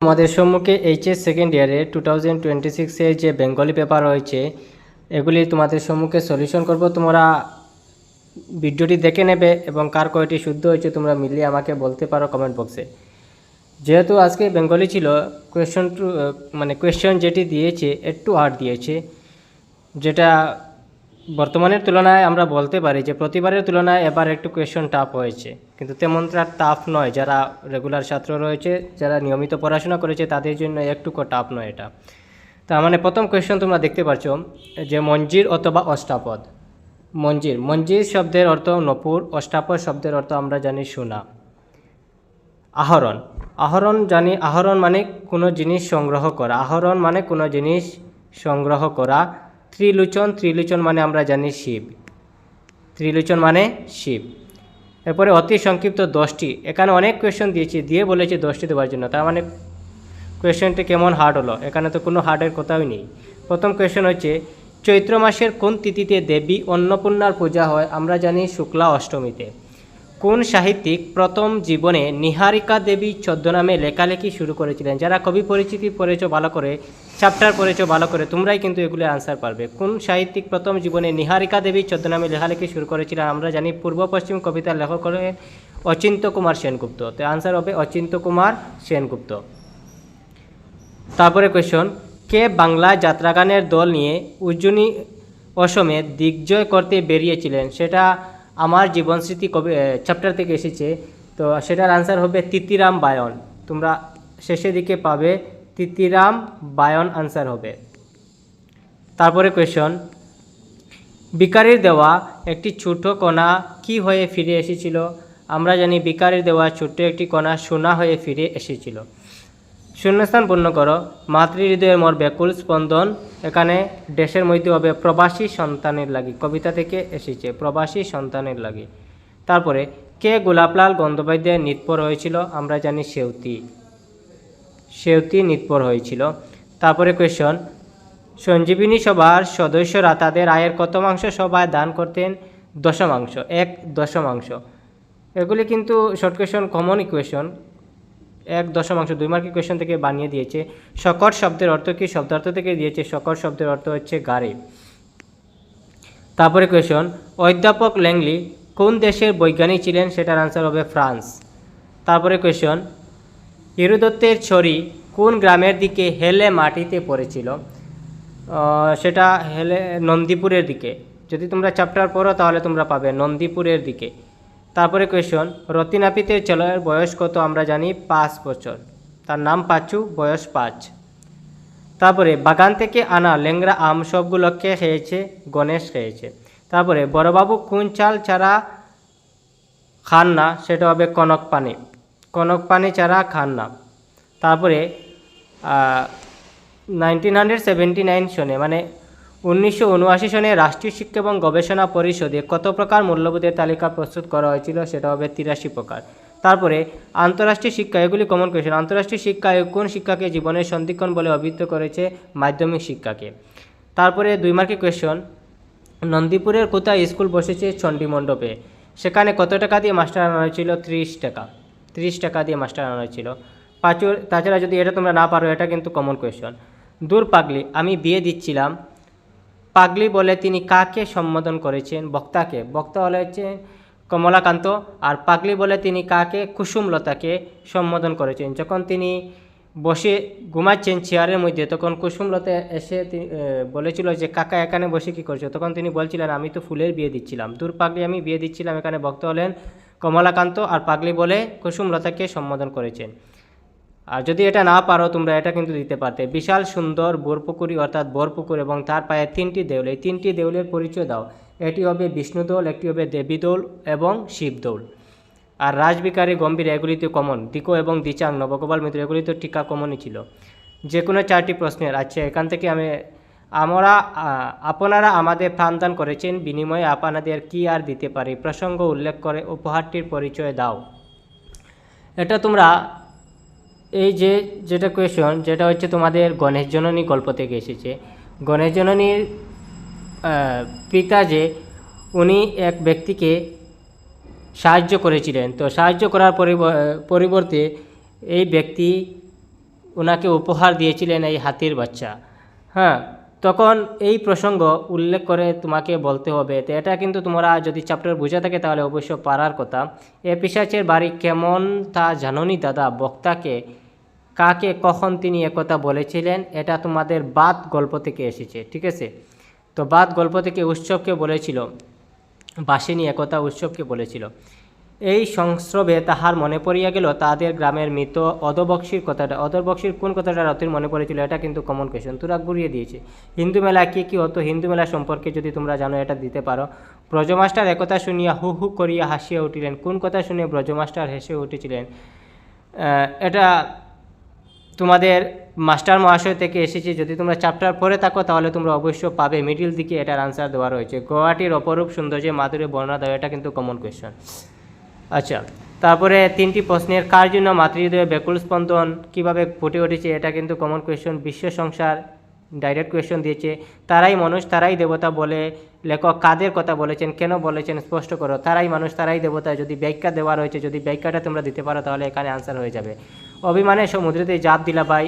আমাদের সম্মুখে HS second ইয়ারে 2026 যে বেঙ্গলি পেপার রয়েছে এগুলি তোমাদের সম্মুখে সলিউশন করব। তোমরা ভিডিওটি দেখে নেবে এবং কার কয়টি শুদ্ধ হয়েছে তোমরা মিলিয়ে আমাকে বলতে পারো কমেন্ট বক্সে। যেহেতু আজকে বেঙ্গলি ছিল, কোয়েশ্চন যেটি দিয়েছে একটু হার্ড দিয়েছে, যেটা বর্তমানের তুলনায় আমরা বলতে পারি যে প্রতিবারের তুলনায় এবার একটু কোয়েশ্চন টাফ হয়েছে, কিন্তু তেমনটা টাফ নয়। যারা রেগুলার ছাত্র রয়েছে, যারা নিয়মিত পড়াশোনা করেছে তাদের জন্য একটুকু টাফ নয় এটা। তার মানে প্রথম কোয়েশ্চন তোমরা দেখতে পাচ্ছ যে মঞ্জির অথবা অষ্টাপদ। মঞ্জির শব্দের অর্থ নপুর, অষ্টাপদ শব্দের অর্থ আমরা জানি সোনা। আহরণ মানে কোনো জিনিস সংগ্রহ করা। আহরণ মানে কোনো জিনিস সংগ্রহ করা। ত্রিলোচন মানে আমরা জানি শিব। এরপরে অতি সংক্ষিপ্ত 10টি। এখানে অনেক কোয়েশ্চন দিয়ে বলেছি 10টি দেওয়ার জন্য। তার মানে কোয়েশ্চনটি কেমন হার্ড হলো? এখানে তো কোনো হার্ডের কথাই নেই। প্রথম কোয়েশ্চন হচ্ছে চৈত্র মাসের কোন তিথিতে দেবী অন্নপূর্ণার পূজা হয়? আমরা জানি শুক্লা অষ্টমীতে। কোন সাহিত্যিক প্রথম জীবনে নিহারিকা দেবী ছদ্মনামে লেখালেখি শুরু করেছিলেন? যারা কবি পরিচিতি পড়েছো ভালো করে, চ্যাপ্টার পড়েছো ভালো করে, তোমরাই কিন্তু এগুলো আনসার পারবে। কোন সাহিত্যিক প্রথম জীবনে নিহারিকা দেবী ছদ্মনামে লেখালেখি শুরু করেছিলেন? আমরা জানি পূর্ব পশ্চিম কবিতার লেখক হলেন অচিন্ত্য কুমার সেনগুপ্ত। তো আনসার হবে অচিন্ত্য কুমার সেনগুপ্ত। তারপরে কোয়েশন, কে বাংলা যাত্রাগানের দল নিয়ে উজ্জয়িনী অসমে দিগ্বিজয় করতে বেরিয়েছিলেন? সেটা আমার জীবনস্মৃতি কবি চ্যাপ্টার থেকে এসেছে। তো সেটার আনসার হবে তিতিরাম বায়ন। তোমরা শেষের দিকে পাবে তিতিরাম বায়ন আনসার হবে। তারপরে কোয়েশন, ভিখারির দেওয়া একটি ছোট কণা কি হয়ে ফিরে এসেছিল? আমরা জানি ভিখারির দেওয়া ছোট্ট একটি কণা সোনা হয়ে ফিরে এসেছিল। শূন্যস্থান পূর্ণ করো। মাতৃহৃদয়ের মোর ব্যাকুল স্পন্দন, এখানে দেশের মধ্যে হবে প্রবাসী সন্তানের লাগি। কবিতা থেকে এসেছে প্রবাসী সন্তানের লাগি। তারপরে কে গোলাপলাল গন্ধোপাধ্যায়ের নিতপর হয়েছিল? আমরা জানি সেউতি নিতপর হয়েছিল। তারপরে কোয়েশন, সঞ্জীবিনী সভার সদস্যরা তাদের আয়ের কতমাংশ সভায় দান করতেন? 1/10। এগুলি কিন্তু শর্ট কোয়েশন, কমন ইকুয়েশন। 1/10 2 মার্কের কোয়েশন থেকে বানিয়ে দিয়েছে। শকট শব্দের অর্থ কি? শব্দার্থ থেকে দিয়েছে। শকট শব্দের অর্থ হচ্ছে গাড়ি। তারপরে কোয়েশন, অধ্যাপক ল্যাংলি কোন দেশের বৈজ্ঞানিক ছিলেন? সেটার আনসার হবে ফ্রান্স। তারপরে কোয়েশন, হিরোদত্তের ছড়ি কোন গ্রামের দিকে হেলে মাটিতে পড়েছিল? সেটা হেলে নন্দীপুরের দিকে। যদি তোমরা চ্যাপ্টার পড়ো তাহলে তোমরা পাবে নন্দীপুরের দিকে। তারপরে কোয়েশন, রতিনাপিতের ছেলের বয়স কত? আমরা জানি 5 বছর। তার নাম পাঁচু, বয়স 5। তারপরে বাগান থেকে আনা ল্যাংড়া আম সবগুলোকে খেয়েছে? গণেশ খেয়েছে। তারপরে বড়বাবু কোন চাল ছাড়া খান না? সেটা হবে কনক পানি ছাড়া খান না। তারপরে 1979 সনে মানে 1979 সনে রাষ্ট্রীয় শিক্ষা এবং গবেষণা পরিষদে কত প্রকার মূল্যবোধের তালিকা প্রস্তুত করা হয়েছিল? সেটা হবে 83 প্রকার। তারপরে আন্তঃরাষ্ট্রীয় শিক্ষা, এগুলি কমন কোয়েশন। আন্তঃরাষ্ট্রীয় শিক্ষা কোন শিক্ষাকে জীবনের সন্ধিক্ষণ বলে অভিহিত করেছে? মাধ্যমিক শিক্ষাকে। তারপরে 2 মার্কের কোয়েশন, নন্দীপুরের কোথায় স্কুল বসেছে? চণ্ডী মণ্ডপে। সেখানে কত টাকা দিয়ে মাস্টার আনা হয়েছিল? 30 টাকা দিয়ে মাস্টার আনা হয়েছিল। তাছাড়া যদি এটা তোমরা না পারো, এটা কিন্তু কমন কোয়েশন। দূর পাগলি, আমি বিয়ে দিচ্ছিলাম। পাগলি বলে তিনি কাকে সম্বোধন করেছেন? বক্তাকে। বক্তা হলে হচ্ছে কমলাকান্ত। আর পাগলি বলে তিনি কাকে? কুসুমলতাকে সম্বোধন করেছেন। যখন তিনি বসে ঘুমাচ্ছেন চেয়ারের মধ্যে, তখন কুসুমলতা এসে বলেছিল যে কাকা এখানে বসে কী করছো? তখন তিনি বলছিলেন আমি তো ফুলের বিয়ে দিচ্ছিলাম। দূর পাগলি, আমি বিয়ে দিচ্ছিলাম। এখানে বক্তা হলেন কমলাকান্ত, আর পাগলি বলে কুসুমলতাকে সম্বোধন করেছেন। আর যদি এটা না পারো তোমরা এটা কিন্তু দিতে পারতে। বিশাল সুন্দর বোরপুকুরি অর্থাৎ বোরপুকুর এবং তার পায়ে 3টি দেউল। এই 3টি দেউলের পরিচয় দাও। এটি হবে বিষ্ণুদৌল, একটি হবে দেবীদৌল এবং শিবদৌল। আর রাজবিকারী গম্ভীর, এগুলি তো কমন। দিকো এবং দিচাং, নবগোপাল মিত্র, এগুলি তো টিকা কমনই ছিল। যে কোনো 4টি প্রশ্নের। আচ্ছা, এখান থেকে আপনারা আমাদের প্রাণদান করেছেন, বিনিময়ে আপনাদের কি আর দিতে পারি? প্রসঙ্গ উল্লেখ করে উপহারটির পরিচয় দাও। এটা তোমরা এই যেটা কোয়েশন, যেটা হচ্ছে তোমাদের গণেশ জননী গল্প থেকে এসেছে। গণেশ জননীর পিতা যে উনি এক ব্যক্তিকে সাহায্য করেছিলেন, তো সাহায্য করার পরিবর্তে এই ব্যক্তি ওনাকে উপহার দিয়েছিলেন এই হাতির বাচ্চা। হ্যাঁ, তখন এই প্রসঙ্গ উল্লেখ করে তোমাকে বলতে হবে। তো এটা কিন্তু তোমরা যদি চ্যাপ্টার বুঝে থাকে তাহলে অবশ্য পারার কথা। এ পিশাচের বাড়ি কেমন তা জাননি দাদা, বক্তাকে কাকে কখন তিনি একথা বলেছিলেন, এটা তোমাদের বাত গল্প থেকে এসেছে। ঠিক আছে, তো বাত গল্প থেকে উৎসবকে বলেছিল, বাসিনী একথা উৎসবকে বলেছিল। এই সংস্রবে তাহার মনে পড়িয়া গেল তাদের গ্রামের মৃত অধবক্সির কথাটা। অধবক্সির কোন কথাটা রথের মনে পড়েছিল, এটা কিন্তু কমন কোয়েশন, তোরা ঘুরিয়ে দিয়েছে। হিন্দু মেলা কী কী হতো, হিন্দু মেলা সম্পর্কে যদি তোমরা জানো এটা দিতে পারো। ব্রজমাস্টার একথা শুনিয়া হু হু করিয়া হাসিয়া উঠিলেন, কোন কথা শুনে ব্রজমাস্টার হেসে উঠেছিলেন, এটা তোমাদের মাস্টার মহাশয় থেকে এসেছে। যদি তোমরা চ্যাপ্টার পড়ে থাকো তাহলে তোমরা অবশ্য পাবে, মিডিল দিকে এটার আনসার দেওয়া রয়েছে। গুয়াহাটির অপরূপ সৌন্দর্যে মাধুরী বর্ণনা দেওয়া, এটা কিন্তু কমন কোয়েশন। আচ্ছা, তারপরে 3টি প্রশ্নের কার জন্য মাতৃহৃদয়ে ব্যাকুল স্পন্দন কীভাবে ফুটে উঠেছে, এটা কিন্তু কমন কোয়েশন। বিশ্ব সংসার ডাইরেক্ট কোয়েশন দিয়েছে। তারাই মানুষ তারাই দেবতা বলে লেখক কাদের কথা বলেছেন, কেন বলেছেন স্পষ্ট করো। তারাই মানুষ তারাই দেবতা, যদি ব্যাখ্যা দেওয়া রয়েছে, যদি ব্যাখ্যাটা তোমরা দিতে পারো তাহলে এখানে আনসার হয়ে যাবে। অভিমানে সমুদ্রেতে জাপ দিলা ভাই,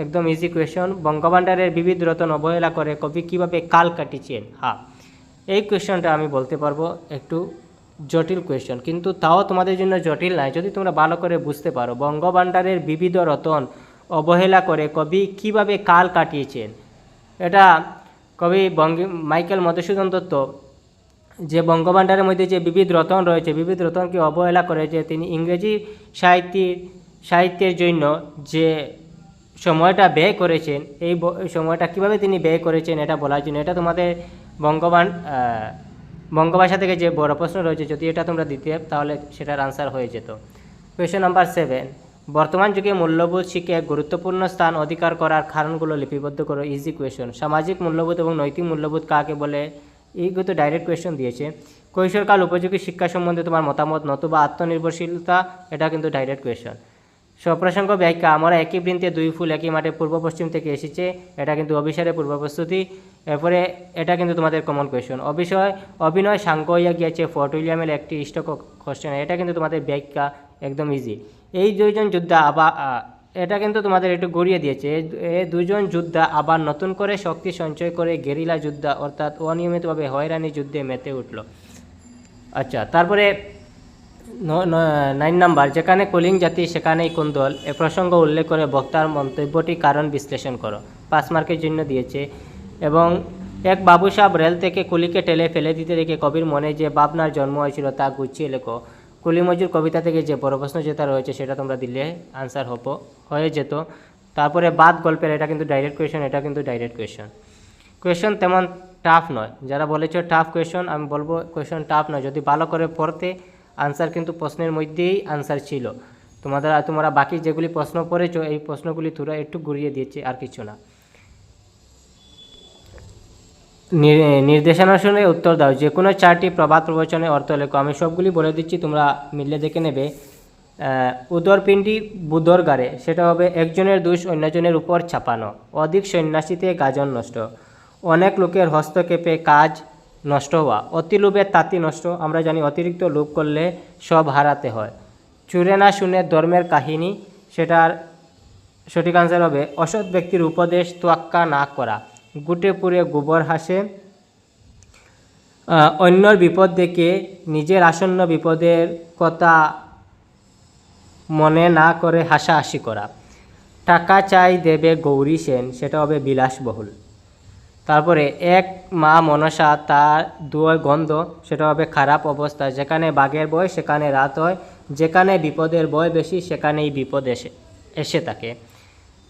একদম ইজি কোয়েশন। বঙ্গভাণ্ডারের বিবিধ রতন অবহেলা করে কবি কীভাবে কাল কাটিয়েছেন। হ্যাঁ, এই কোয়েশনটা আমি বলতে পারবো একটু জটিল কোয়েশন, কিন্তু তাও তোমাদের জন্য জটিল নয় যদি তোমরা ভালো করে বুঝতে পারো। বঙ্গভাণ্ডারের বিবিধ রতন অবহেলা করে কবি কীভাবে কাল কাটিয়েছেন, এটা কবি মাইকেল মধুসূদন দত্ত যে বঙ্গভাণ্ডারের মধ্যে যে বিবিধ রতন রয়েছে, বিবিধ রতনকে অবহেলা করে যে তিনি ইংরেজি সাহিত্যের জন্য যে সময়টা ব্যয় করেছেন, এই সময়টা কিভাবে তিনি ব্যয় করেছেন এটা বলার জন্য। এটা তোমাদের বঙ্গভাষা থেকে যে বড় প্রশ্ন রয়েছে, যদি এটা তোমরা দিতে তাহলে সেটার আনসার হয়ে যেত। কোয়েশ্চেন নাম্বার 7, বর্তমান যুগে মূল্যবোধ শিখে এক গুরুত্বপূর্ণ স্থান অধিকার করার কারণগুলো লিপিবদ্ধ করো। Easy question. সামাজিক মূল্যবোধ এবং নৈতিক মূল্যবোধ কাকে বলে, এইগুলো তো ডাইরেক্ট কোয়েশ্চন দিয়েছে। কৈশোরকাল উপযোগী শিক্ষা সম্বন্ধে তোমার মতামত, নতুবা আত্মনির্ভরশীলতা, এটা কিন্তু ডাইরেক্ট কোয়েশ্চন। সপ্রসঙ্গ ব্যাখ্যা, আমরা একই বৃন্তে দুই ফুল একই মাঠে পূর্ব পশ্চিম থেকে এসেছে, এটা কিন্তু অভিসারে পূর্ব প্রস্তুতি। এরপরে এটা কিন্তু তোমাদের কমন কোয়েশ্চন। অভিনয় সাঙ্গ হইয়া গিয়েছে ফোর্ট উইলিয়ামের একটি ইষ্ট কোশ্চেন, এটা কিন্তু তোমাদের ব্যাখ্যা একদম ইজি। এই দুইজন যোদ্ধা আবার, এটা কিন্তু তোমাদের একটু গড়িয়ে দিয়েছে। এই দুজন যোদ্ধা আবার নতুন করে শক্তি সঞ্চয় করে গেরিলা যুদ্ধ অর্থাৎ অনিয়মিতভাবে হয়রানি যুদ্ধে মেতে উঠল। আচ্ছা, তারপরে 9 নাম্বার, যেখানে কলিং জাতি সেখানেই কোন দল, এ প্রসঙ্গ উল্লেখ করে বক্তার মন্তব্যটি কারণ বিশ্লেষণ করো। 5 মার্কের জন্য দিয়েছে। এবং এক বাবু সাহেব রেল থেকে কুলিকে টেলে ফেলে দিতে দেখে কবির মনে যে ভাবনার জন্ম হয়েছিল তা গুছিয়ে লেখো। কুলি মজুর কবিতা থেকে যে বড় প্রশ্ন যেটা রয়েছে সেটা তোমরা দিলে আনসার হয়ে যেত। তারপরে বাদ গল্পের, এটা কিন্তু ডাইরেক্ট কোয়েশন, এটা কিন্তু ডাইরেক্ট কোয়েশন। কোয়েশন তেমন টাফ নয়, যারা বলেছো টাফ কোয়েশন, আমি বলবো কোয়েশন টাফ নয়, যদি ভালো করে পড়তে আনসার কিন্তু প্রশ্নের মধ্যেই আনসার ছিল। তোমরা বাকি যেগুলি প্রশ্ন পড়েছো এই প্রশ্নগুলি তোরা একটু ঘুরিয়ে দিয়েছে, আর কিছু না। নির্দেশনা শুনে উত্তর দাও। যে কোনো 4টি প্রবাদ প্রবচনের অর্থ লেখো। আমি সবগুলি বলে দিচ্ছি, তোমরা মিললে দেখে নেবে। উদরপিণ্ডি বুদর গাড়ে, সেটা হবে একজনের দোষ অন্যজনের উপর চাপানো। অধিক সন্ন্যাসীতে গাজন নষ্ট, অনেক লোকের হস্তক্ষেপে কাজ নষ্ট হওয়া। অতি লোভের তাঁতি নষ্ট, আমরা জানি অতিরিক্ত লোভ করলে সব হারাতে হয়। চুরে না শুনে ধর্মের কাহিনী, সেটার সঠিক আনসার হবে অসৎ ব্যক্তির উপদেশ তোয়াক্কা না করা। গুটে পুড়ে গোবর হাসে, অন্যর বিপদ দেখে নিজের আসন্ন বিপদের কথা মনে না করে হাসাহাসি করা। টাকা চাই দেবে গৌরী সেন, সেটা হবে বিলাসবহুল। তারপরে এক মা মনসা তার দুয় গন্ধ, সেটা হবে খারাপ অবস্থা। যেখানে বাঘের ভয় সেখানে রাত হয়, যেখানে বিপদের ভয় বেশি সেখানেই বিপদ এসে থাকে।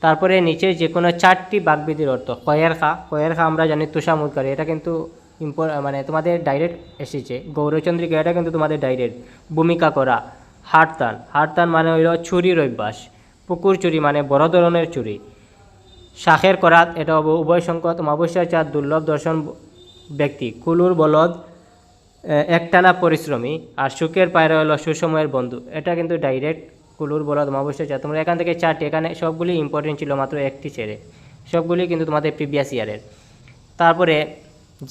তারপরে নিচে যে কোনো 4টি বাগবিধির অর্থ। কয়ের খা আমরা জানি তুষামুদকারী, এটা কিন্তু মানে তোমাদের ডাইরেক্ট এসেছে। গৌরচন্দ্রিকা, এটা কিন্তু তোমাদের ডাইরেক্ট। ভূমিকা করা। হাড়তান মানে হইল চুরির অভ্যাস। পুকুর চুরি মানে বড় ধরনের চুরি। শাখের করাত, এটা হবে উভয় সংকট অমাবস্যা চাঁদ দুর্লভ দর্শন ব্যক্তি। কুলুর বলদ একটানা পরিশ্রমী। আর সুখের পায়রা হলো সুসময়ের বন্ধু, এটা কিন্তু ডাইরেক্ট কুলুর বলদ অমাবস্যা চাঁদ। তোমরা এখান থেকে 4টি, এখানে সবগুলি ইম্পর্টেন্ট ছিল, মাত্র একটি ছেড়ে, সবগুলি কিন্তু তোমাদের প্রিভিয়াস ইয়ারের। তারপরে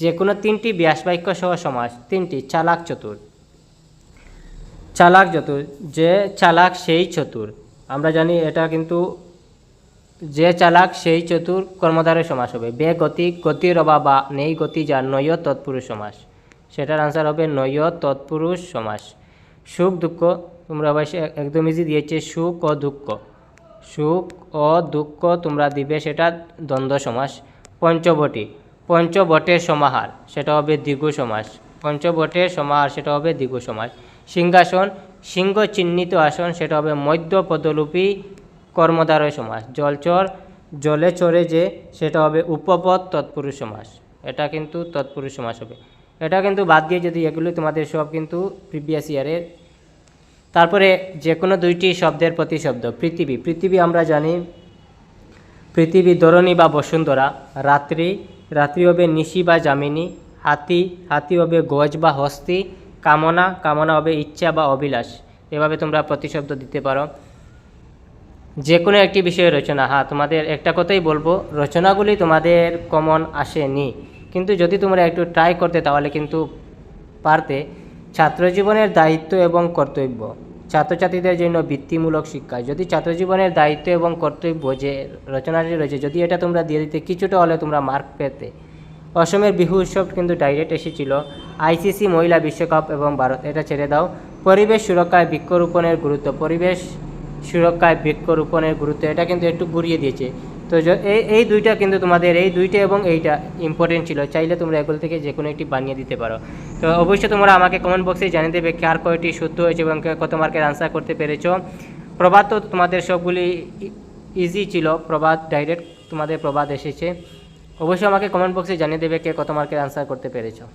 যে কোনো 3টি ব্যাস বাক্য সহ সমাস। 3টি। চালাক চতুর, যে চালাক সেই চতুর, আমরা জানি এটা কিন্তু যে চালাক সেই চতুর কর্মধারয় সমাস হবে। বে গতি, গতির অভাব বা নেই গতি যার, নয় তৎপুরুষ সমাস। সেটার আনসার হবে নয় তৎপুরুষ সমাস। সুখ দুঃখ তোমরা অবশ্যই একদম ইজি দিয়েছে, সুখ ও দুঃখ। সুখ ও দুঃখ তোমরা দিবে, সেটা দ্বন্দ্ব সমাস। পঞ্চবটী, পঞ্চবটের সমাহার, সেটা হবে দ্বিগু সমাস। পঞ্চবটের সমাহার, সেটা হবে দ্বিগু সমাস। সিংহাসন, সিংহ চিহ্নিত আসন, সেটা হবে মধ্য পদলোপী কর্মধারয় সমাস। জলচর, জলে চড়ে যে, সেটা হবে উপপদ তৎপুরুষ সমাস। এটা কিন্তু তৎপুরুষ সমাস হবে। এটা কিন্তু বাদ দিয়ে যদি এগুলো তোমাদের সব কিন্তু প্রিভিয়াস ইয়ারের। তারপরে যে কোনো দুইটি শব্দের প্রতিশব্দ। পৃথিবী, পৃথিবী আমরা জানি পৃথিবী ধরণী বা বসুন্ধরা। রাত্রি, রাত্রি হবে নিশি বা যামিনী। হাতি, হাতি হবে গজ বা হস্তি। কামনা, কামনা হবে ইচ্ছা বা অভিলাষ। এভাবে তোমরা প্রতিশব্দ দিতে পারো। যে কোনো একটি বিষয়ে রচনা, হ্যাঁ তোমাদের একটা কথাই বলবো, রচনাগুলি তোমাদের কমন আসেনি, কিন্তু যদি তোমরা একটু ট্রাই করতে তাহলে কিন্তু পারতে। ছাত্রজীবনের দায়িত্ব এবং কর্তব্য, ছাত্রছাত্রীদের জন্য বৃত্তিমূলক শিক্ষা। যদি ছাত্রজীবনের দায়িত্ব এবং কর্তব্য যে রচনাটি রয়েছে, যদি এটা তোমরা দিয়ে দিতে কিছুটা হলে তোমরা মার্ক পেতে। অসমের বিহু উৎসব কিন্তু ডাইরেক্ট এসেছিল। আইসিসি মহিলা বিশ্বকাপ এবং ভারত, এটা ছেড়ে দাও। পরিবেশ সুরক্ষায় বৃক্ষরোপণের গুরুত্ব, পরিবেশ সুরক্ষায় বৃক্ষরোপণের গুরুত্ব, এটা কিন্তু একটু ঘুরিয়ে দিয়েছে। তো এই দুইটা কিন্তু তোমাদের, এই দুইটা এবং এইটা ইম্পর্টেন্ট ছিল, চাইলে তোমরা এগুলো থেকে যে কোনো একটি বানিয়ে দিতে পারো। তো অবশ্যই তোমরা আমাকে কমেন্ট বক্সে জানিয়ে দেবে কার কয়টি শুদ্ধ হয়েছে এবং কত মার্কের আনসার করতে পেরেছো। প্রবাদ তো তোমাদের সবগুলি ইজি ছিল, প্রবাদ ডাইরেক্ট তোমাদের প্রবাদ এসেছে। অবশ্যই আমাকে কমেন্ট বক্সে জানিয়ে দেবে কে কত মার্কের আনসার করতে পেরেছো।